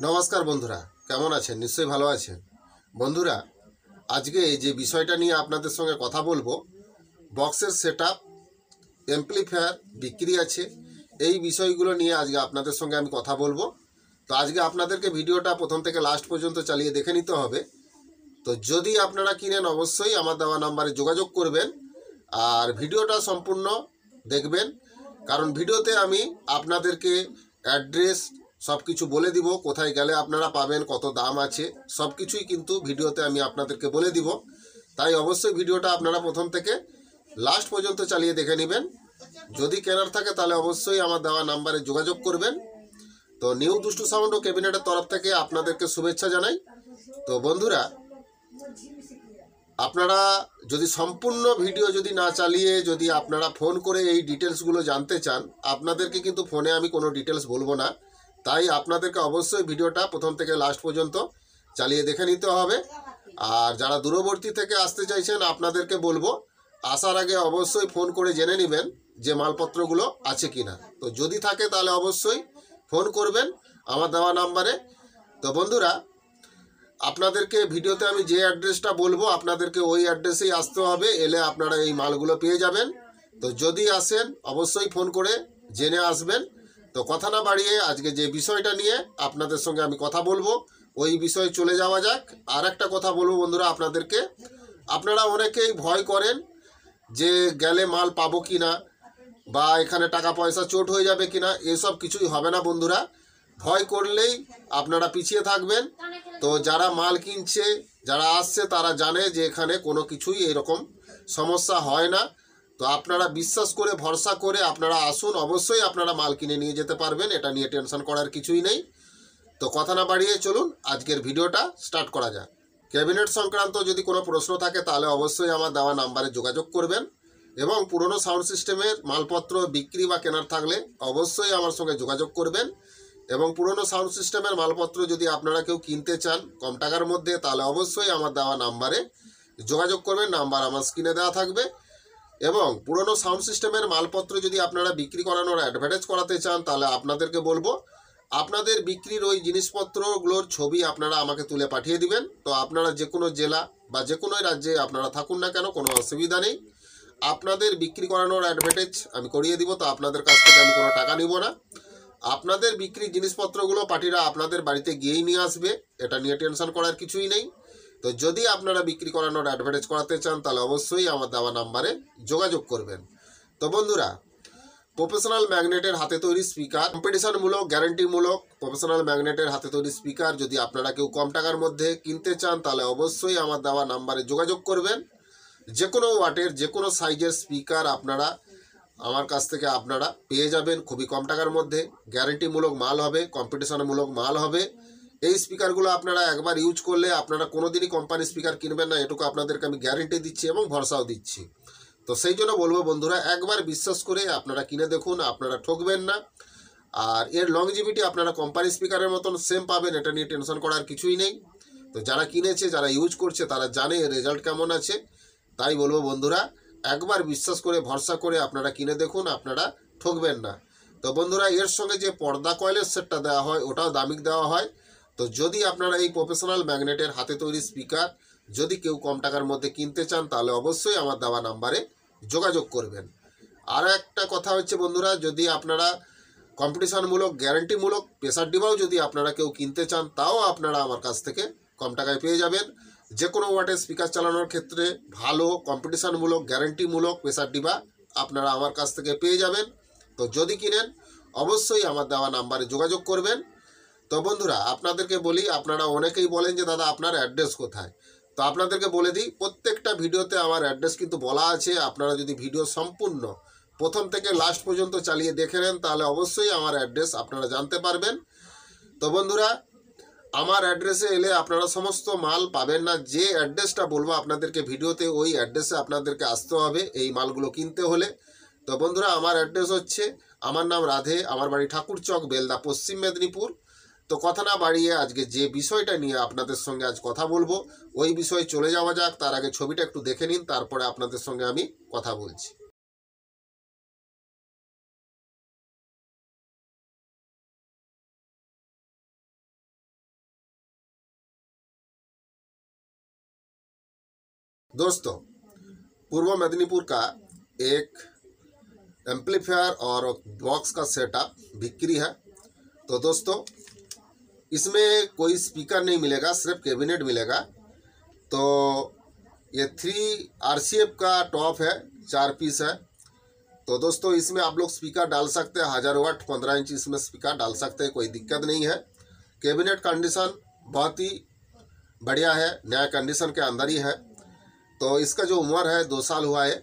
নমস্কার বন্ধুরা, কেমন আছেন? নিশ্চয়ই ভালো আছেন। বন্ধুরা, আজকে যে বিষয়টা নিয়ে আপনাদের সঙ্গে কথা বলবো, বক্সের সেটআপ, অ্যাম্পলিফায়ার বিক্রি আছে, এই বিষয়গুলো নিয়ে আজকে আপনাদের সঙ্গে আমি কথা বলবো। তো আজকে আপনাদেরকে ভিডিওটা প্রথম থেকে লাস্ট পর্যন্ত চালিয়ে দেখে নিতে হবে। তো যদি আপনারা কিনেন অবশ্যই আমার দেওয়া নাম্বারে যোগাযোগ করবেন আর ভিডিওটা সম্পূর্ণ দেখবেন, কারণ ভিডিওতে আমি আপনাদেরকে অ্যাড্রেস সব কিছু বলে দিব, কোথায় গেলে আপনারা পাবেন, কত দাম আছে, সব কিছুই কিন্তু ভিডিওতে আমি আপনাদেরকে বলে দিব। তাই অবশ্যই ভিডিওটা আপনারা প্রথম থেকে লাস্ট পর্যন্ত চালিয়ে দেখে নেবেন। যদি কেনার থাকে তাহলে অবশ্যই আমার দেওয়া নাম্বারে যোগাযোগ করবেন। তো নিউ দুষ্টু সাউন্ড ও ক্যাবিনেটের তরফ থেকে আপনাদেরকে শুভেচ্ছা জানাই। তো বন্ধুরা, আপনারা যদি সম্পূর্ণ ভিডিও যদি না চালিয়ে যদি আপনারা ফোন করে এই ডিটেলসগুলো জানতে চান, আপনাদেরকে কিন্তু ফোনে আমি কোনো ডিটেলস বলবো না। তাই আপনাদেরকে অবশ্যই ভিডিওটা প্রথম থেকে লাস্ট পর্যন্ত চালিয়ে দেখে নিতে হবে। আর যারা দূরবর্তী থেকে আসতে চাইছেন, আপনাদেরকে বলবো আসার আগে অবশ্যই ফোন করে জেনে নেবেন যে মালপত্রগুলো আছে কিনা। তো যদি থাকে তাহলে অবশ্যই ফোন করবেন আমার দেওয়া নাম্বারে। তো বন্ধুরা, আপনাদেরকে ভিডিওতে আমি যে অ্যাড্রেসটা বলবো আপনাদেরকে ওই অ্যাড্রেসেই আসতে হবে, এলে আপনারা এই মালগুলো পেয়ে যাবেন। তো যদি আসেন অবশ্যই ফোন করে জেনে আসবেন। তো কথা না বাড়িয়ে আজকে যে বিষয়টা নিয়ে আপনাদের সঙ্গে আমি কথা বলবো ওই বিষয়ে চলে যাওয়া যাক। আর একটা কথা বলবো বন্ধুরা আপনাদেরকে, আপনারা অনেকেই ভয় করেন যে গেলে মাল পাবো কি না, বা এখানে টাকা পয়সা চোট হয়ে যাবে কিনা। এসব কিছুই হবে না বন্ধুরা। ভয় করলেই আপনারা পিছিয়ে থাকবেন। তো যারা মাল কিনছে, যারা আসছে, তারা জানে যে এখানে কোনো কিছুই এরকম সমস্যা হয় না। তো আপনারা বিশ্বাস করে ভরসা করে আপনারা আসুন, অবশ্যই আপনারা মাল কিনে নিয়ে যেতে পারবেন, এটা নিয়ে টেনশন করার কিছুই নেই। তো কথা না বাড়িয়ে চলুন আজকের ভিডিওটা স্টার্ট করা যাক। ক্যাবিনেট সংক্রান্ত যদি কোনো প্রশ্ন থাকে তাহলে অবশ্যই আমার দেওয়া নাম্বারে যোগাযোগ করবেন, এবং পুরনো সাউন্ড সিস্টেমের মালপত্র বিক্রি বা কেনার থাকলে অবশ্যই আমার সঙ্গে যোগাযোগ করবেন। এবং পুরনো সাউন্ড সিস্টেমের মালপত্র যদি আপনারা কেউ কিনতে চান কম টাকার মধ্যে, তাহলে অবশ্যই আমার দেওয়া নাম্বারে যোগাযোগ করবেন। নাম্বার আমার স্ক্রিনে দেওয়া থাকবে। এবং পুরনো সাউন্ড সিস্টেমের মালপত্র যদি আপনারা বিক্রি করানোর অ্যাডভার্টাইজ করাতে চান, তাহলে আপনাদেরকে বলবো আপনাদের বিক্রির ওই জিনিসপত্রগুলোর ছবি আপনারা আমাকে তুলে পাঠিয়ে দিবেন। তো আপনারা যে কোনো জেলা বা যে কোনো রাজ্যে আপনারা থাকুন না কেন, কোনো অসুবিধা নেই, আপনাদের বিক্রি করানোর অ্যাডভার্টাইজ আমি করিয়ে দিব। তো আপনাদের কাছ থেকে আমি কোনো টাকা নিব না। আপনাদের বিক্রি জিনিসপত্রগুলো পার্টিরা আপনাদের বাড়িতে গিয়েই নিয়ে আসবে, এটা নিয়ে টেনশন করার কিছুই নেই। তো যদি আপনারা বিক্রি করানোর অ্যাডভার্টাইজ করাতে চান তাহলে অবশ্যই আমার দেওয়া নাম্বারে যোগাযোগ করবেন। তো বন্ধুরা, প্রফেশনাল ম্যাগনেটের হাতে তৈরি স্পিকার, কম্পিটিশনমূলক, গ্যারান্টিমূলক প্রফেশনাল ম্যাগনেটের হাতে তৈরি স্পিকার যদি আপনারা কেউ কম টাকার মধ্যে কিনতে চান তাহলে অবশ্যই আমার দেওয়া নাম্বারে যোগাযোগ করবেন। যে কোনো ওয়াটের যে কোনো সাইজের স্পিকার আপনারা আমার কাছ থেকে আপনারা পেয়ে যাবেন খুবই কম টাকার মধ্যে। গ্যারান্টিমূলক মাল হবে, কম্পিটিশনমূলক মাল হবে। এই স্পিকারগুলো আপনারা একবার ইউজ করলে আপনারা কোনোদিনই কোম্পানি স্পিকার কিনবেন না, এটুকু আপনাদেরকে আমি গ্যারেন্টি দিচ্ছি এবং ভরসাও দিচ্ছি। তো সেই জন্য বলবো বন্ধুরা, একবার বিশ্বাস করে আপনারা কিনে দেখুন, আপনারা ঠকবেন না। আর এর লংজিভিটি আপনারা কোম্পানি স্পিকারের মতন সেম পাবেন, এটা নিয়ে টেনশন করার কিছুই নেই। তো যারা কিনেছে, যারা ইউজ করছে, তারা জানে এর রেজাল্ট কেমন আছে। তাই বলবো বন্ধুরা, একবার বিশ্বাস করে ভরসা করে আপনারা কিনে দেখুন, আপনারা ঠকবেন না। তো বন্ধুরা, এর সঙ্গে যে পর্দা কয়েলের সেটটা দেওয়া হয় ওটাও দামিক দেওয়া হয়। তো যদি আপনারা এই প্রফেশনাল ম্যাগনেটের হাতে তৈরি স্পিকার যদি কেউ কম টাকার মধ্যে কিনতে চান তাহলে অবশ্যই আমার দেওয়া নাম্বারে যোগাযোগ করবেন। আর একটা কথা হচ্ছে বন্ধুরা, যদি আপনারা কম্পিটিশনমূলক, গ্যারান্টিমূলক প্রেসার ডিবাও যদি আপনারা কেউ কিনতে চান, তাও আপনারা আমার কাছ থেকে কম টাকায় পেয়ে যাবেন। যে কোনো ওয়াটের স্পিকার চালানোর ক্ষেত্রে ভালো কম্পিটিশনমূলক, গ্যারান্টিমূলক প্রেসার ডিবা আপনারা আমার কাছ থেকে পেয়ে যাবেন। তো যদি কিনেন অবশ্যই আমার দেওয়া নাম্বারে যোগাযোগ করবেন। তো বন্ধুরা, আপনাদেরকে বলি, আপনারা অনেকেই বলেন যে দাদা আপনার অ্যাড্রেস কোথায়। তো আপনাদেরকে বলে দিই, প্রত্যেকটা ভিডিওতে আমার অ্যাড্রেস কিন্তু বলা আছে। আপনারা যদি ভিডিও সম্পূর্ণ প্রথম থেকে লাস্ট পর্যন্ত চালিয়ে দেখে নেন তাহলে অবশ্যই আমার অ্যাড্রেস আপনারা জানতে পারবেন। তো বন্ধুরা, আমার অ্যাড্রেসে এলে আপনারা সমস্ত মাল পাবেন না। যে অ্যাড্রেসটা বলবো আপনাদেরকে ভিডিওতে, ওই অ্যাড্রেসে আপনাদেরকে আসতে হবে এই মালগুলো কিনতে হলে। তো বন্ধুরা, আমার অ্যাড্রেস হচ্ছে, আমার নাম রাধে, আমার বাড়ি ঠাকুরচক, বেলদা, পশ্চিম মেদিনীপুর। তো কথা না বাড়িয়ে আজকে যে বিষয়টা নিয়ে আপনাদের সঙ্গে আজ কথা বলবো ওই বিষয়ে চলে যাওয়া যাক। তার আগে ছবিটা একটু দেখে নিন, তারপরে আপনাদের সঙ্গে আমি কথা বলছি। दोस्तों, पूर्व मेदिनीपुर का एक एम्पलीफायर और बॉक्स का सेटअप बिक्री है। तो दोस्तों, इसमें कोई स्पीकर नहीं मिलेगा, सिर्फ कैबिनेट मिलेगा। तो ये 3 RCF का टॉप है, 4 पीस है। तो दोस्तों, इसमें आप लोग स्पीकर डाल सकते हैं, 1000 वाट 15 इंच इसमें स्पीकर डाल सकते हैं, कोई दिक्कत नहीं है। कैबिनेट कंडीशन बहुत ही बढ़िया है, नया कंडीशन के अंदर ही है। तो इसका जो उम्र है 2 साल हुआ है,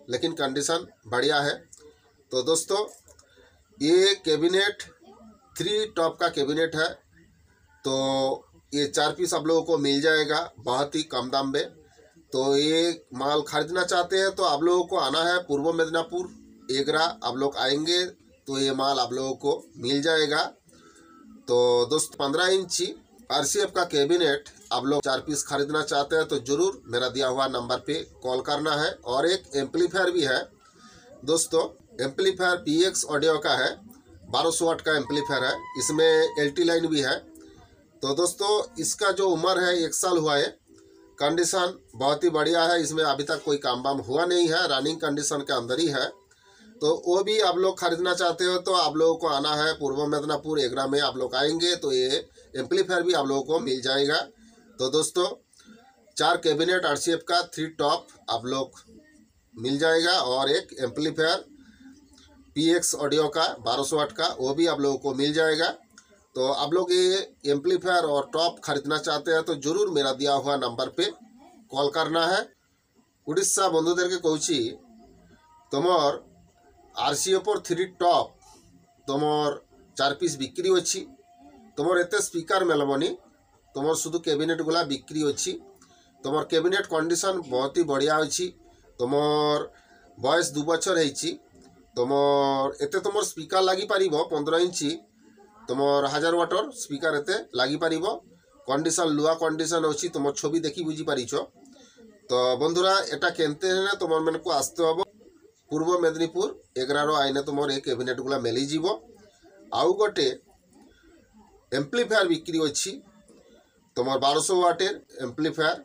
लेकिन कंडीशन बढ़िया है। तो दोस्तों, ये कैबिनेट 3 टॉप का कैबिनेट है। तो ये 4 पीस आप लोगों को मिल जाएगा बहुत ही कम दाम में। तो ये माल खरीदना चाहते हैं तो आप लोगों को आना है पूर्व मिदनापुर एगरा। आप लोग आएंगे तो ये माल आप लोगों को मिल जाएगा। तो दोस्त 15 इंची RCF का कैबिनेट आप लोग 4 पीस खरीदना चाहते हैं तो ज़रूर मेरा दिया हुआ नंबर पे कॉल करना है। और एक एम्पलीफायर भी है दोस्तों, एम्पलीफायर PX ऑडियो का है, 1200 वाट का एम्पलीफायर है, इसमें LT लाइन भी है। तो दोस्तों, इसका जो उम्र है 1 साल हुआ है, कंडीशन बहुत ही बढ़िया है, इसमें अभी तक कोई काम वाम हुआ नहीं है, रनिंग कंडीशन के अंदर ही है। तो वो भी आप लोग खरीदना चाहते हो तो आप लोगों को आना है पूर्व मिदनापुर एगरा में। आप लोग आएंगे तो ये एम्पलीफायर भी आप लोगों को मिल जाएगा। तो दोस्तों, 4 कैबिनेट RCF का 3 टॉप आप लोग मिल जाएगा और एक एम्पलीफायर PX ऑडियो का 1200 वाट का, वो भी आप लोगों को मिल जाएगा। तो आप लोग ये एम्पलीफायर और टॉप खरीदना चाहते हैं तो जरूर मेरा दिया हुआ नंबर पे कॉल करना है। उड़ीसा बंधुदेर के कहूची, तुमर RCF 3 टॉप तुमर 4 पीस बिक्री अच्छी, तुमर एते स्पीकर मिलबनी, तुमर शुद्ध कैबिनेट गुला बिक्री अच्छी। तुमर कैबिनेट कंडीशन बहुत ही बढ़िया अच्छी। तुमर बयस 2 बछर है, तुमर एते तुमर स्पीकर लगी पारिबो 15 इंची, तुमर 1000 वाटर स्पीकर एते लगी पारिबो। कंडीशन लुआ कंडीशन अच्छी, तुमर छवि देखी बुझी पारिछ। तो बंधुरा एटा केनते हैं तुमर मन को आसते हबो पूर्व मेदिनीपुर एगरारो आईने तुमर ए कैबिनेट गुला मिली जीवो। आउ गोटे एम्पलीफायर बिक्री अच्छी, तुमर 1200 water amplifier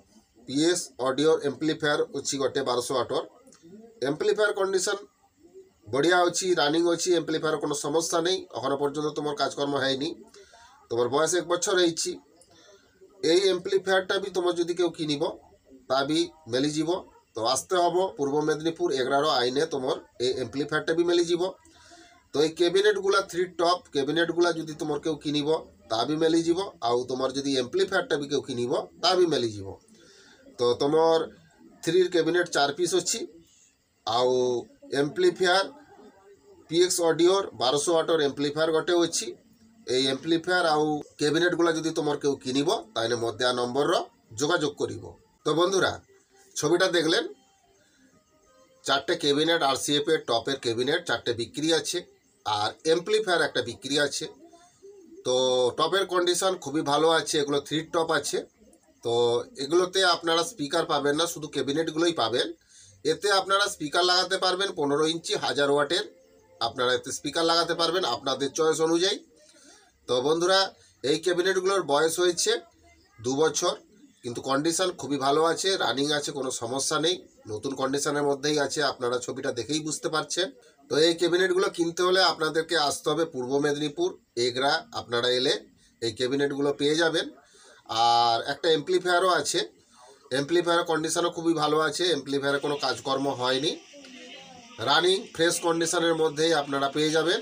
PS audio amplifier अच्छी गोटे 1200 वाटर एम्पलीफायर कंडीशन बढ़िया अच्छी, रनिंग अच्छी, एम्पलीफायर कोनो समस्या नहीं, एखोनो पर्यन्त तुमर काजकर्म हैनी, तुमर बयस 1 बछर रही। এই এম্পলিফায়ারটা भी तुम যদি কেউ কিনিব তা भी মিলি যাব। তো আসতে হব পূর্ব মেদিনীপুর এগরারো আইনে তোমার এই এম্পলিফায়ারটা भी মিলি যাব। তো এই ক্যাবিনেটগুলা 3 টপ ক্যাবিনেটগুলা যদি তোমার কেউ কিনিব তা भी মিলি যাব। আউ তোমার যদি এম্পলিফায়ারটা भी কেউ কিনিব তা भी মিলি যাব। তো তোমার 3 ক্যাবিনেট 4 পিস ଅଛି। আউ এম্পলিফায়ার PX অডিওর 1200 ওয়াটর এম্পলিফায়ার গোটে ଅଛି। এই এম্পলিফায়ার আউ ক্যাবিনেট গুলা যদি তোমার কেউ কিনিব তাহলে মধ্যে নম্বর যোগাযোগ করিব। তো বন্ধুরা, ছবিটা দেখলেন, 4টে ক্যাবিনেট RCF এর টপের ক্যাবিনেট 4টে বিক্রি আছে আর এম্পলিফায়ার একটা বিক্রি আছে। তো টপের কন্ডিশন খুবই ভালো আছে, এগুলো 3 টপ আছে। তো এগুলোতে আপনারা স্পিকার পাবেন না, শুধু ক্যাবিনেটগুলোই পাবেন। এতে আপনারা স্পিকার লাগাতে পারবেন 15 ইঞ্চি 1000 ওয়াটের, আপনারা এতে স্পিকার লাগাতে পারবেন আপনাদের চয়েস অনুযায়ী। তো বন্ধুরা, এই ক্যাবিনেটগুলোর বয়স হয়েছে 2 বছর, কিন্তু কন্ডিশন খুবই ভালো আছে, রানিং আছে, কোনো সমস্যা নেই, নতুন কন্ডিশনের মধ্যেই আছে, আপনারা ছবিটা দেখেই বুঝতে পারছেন। তো এই ক্যাবিনেটগুলো কিনতে হলে আপনাদেরকে আসতে হবে পূর্ব মেদিনীপুর এগরা। আপনারা এলে এই ক্যাবিনেটগুলো পেয়ে যাবেন। আর একটা এমপ্লিফায়ারও আছে, এমপ্লিফায়ার কন্ডিশনও খুবই ভালো আছে, এমপ্লিফায়ারে কোনো কাজকর্ম হয়নি, রানিং ফ্রেশ কন্ডিশনের মধ্যেই আপনারা পেয়ে যাবেন।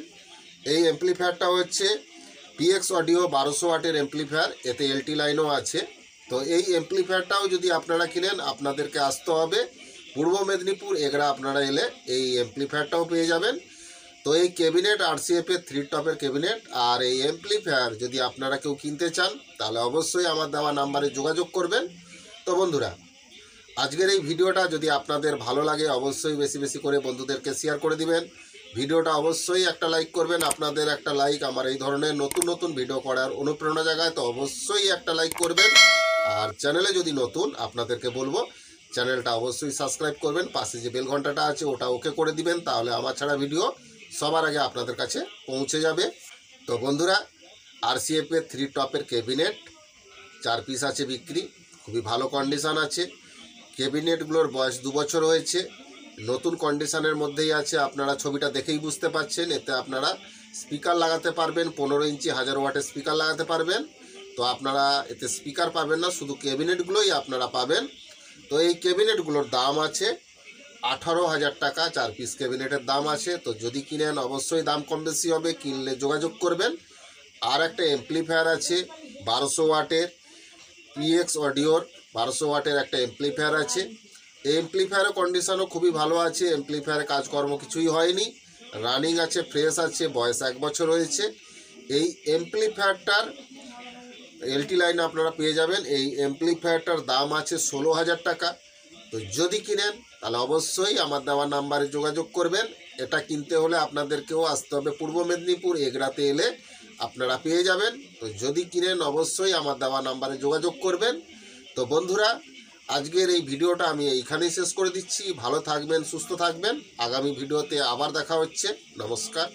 এই এমপ্লিফায়ারটা হচ্ছে PX অডিও 1200 ওয়াটের এমপ্লিফায়ার, এতে LT লাইনও আছে। তো এই এমপ্লিফায়ারটাও যদি আপনারা কিনেন আপনাদেরকে আসতে হবে পূর্ব মেদিনীপুর এগরা। আপনারা এলে এই এমপ্লিফায়ারটাও পেয়ে যাবেন। তো এই ক্যাবিনেট RCF এর 3 টপের ক্যাবিনেট আর এই এমপ্লিফায়ার যদি আপনারা কেউ কিনতে চান তাহলে অবশ্যই আমার দেওয়া নাম্বারে যোগাযোগ করবেন। তো বন্ধুরা, আজকের এই ভিডিওটা যদি আপনাদের ভালো লাগে অবশ্যই বেশি বেশি করে বন্ধুদেরকে শেয়ার করে দিবেন। ভিডিওটা অবশ্যই একটা লাইক করবেন, আপনাদের একটা লাইক আমার এই ধরনের নতুন নতুন ভিডিও করার অনুপ্রেরণা জাগায়। তো অবশ্যই একটা লাইক করবেন। আর চ্যানেলে যদি নতুন, আপনাদেরকে বলবো চ্যানেলটা অবশ্যই সাবস্ক্রাইব করবেন, পাশে যে বেল ঘন্টাটা আছে ওটা ওকে করে দিবেন, তাহলে আমার ছাড়া ভিডিও সবার আগে আপনাদের কাছে পৌঁছে যাবে। তো বন্ধুরা, RCF এর 3 টপের ক্যাবিনেট 4 পিস আছে বিক্রি, খুবই ভালো কন্ডিশন আছে। ক্যাবিনেটগুলোর বয়স 2 বছর হয়েছে, নতুন কন্ডিশনের মধ্যেই আছে। আপনারা ছবিটা দেখেই বুঝতে পারছেন। এতে আপনারা স্পিকার লাগাতে পারবেন, 15 ইঞ্চি 1000 ওয়াটের স্পিকার লাগাতে পারবেন। তো আপনারা এতে স্পিকার পাবেন না, শুধু ক্যাবিনেটগুলোই আপনারা পাবেন। তো এই ক্যাবিনেটগুলোর দাম আছে 18,000 টাকা। 4 পিস ক্যাবিনেটের দাম আছে। তো যদি কিনেন অবশ্যই দাম কম বেশি হবে, কিনলে যোগাযোগ করবেন। আর একটা এমপ্লিফায়ার আছে 1200 ওয়াটের, পিএক্স অডিওর 1200 ওয়াটের একটা এমপ্লিফায়ার আছে। এই এমপ্লিফায়ারের কন্ডিশনও খুবই ভালো আছে। এমপ্লিফায়ারের কাজকর্ম কিছুই হয়নি, রানিং আছে, ফ্রেশ আছে, বয়স 1 বছর হয়েছে। এই এমপ্লিফায়ারটার এলটি লাইন আপনারা পেয়ে যাবেন। এই এমপ্লিফায়ারটার দাম আছে 16,000 টাকা। তো যদি কিনেন তাহলে অবশ্যই আমার দেওয়া নাম্বারে যোগাযোগ করবেন। এটা কিনতে হলে আপনাদেরকেও আসতে হবে পূর্ব মেদিনীপুর, এগরাতে এলে আপনারা পেয়ে যাবেন। তো যদি কিনেন অবশ্যই আমার দেওয়া নাম্বারে যোগাযোগ করবেন। তো বন্ধুরা, আজকের এই ভিডিওটা আমি এইখানেই শেষ করে দিচ্ছি। ভালো থাকবেন, সুস্থ থাকবেন। আগামী ভিডিওতে আবার দেখা হচ্ছে। নমস্কার।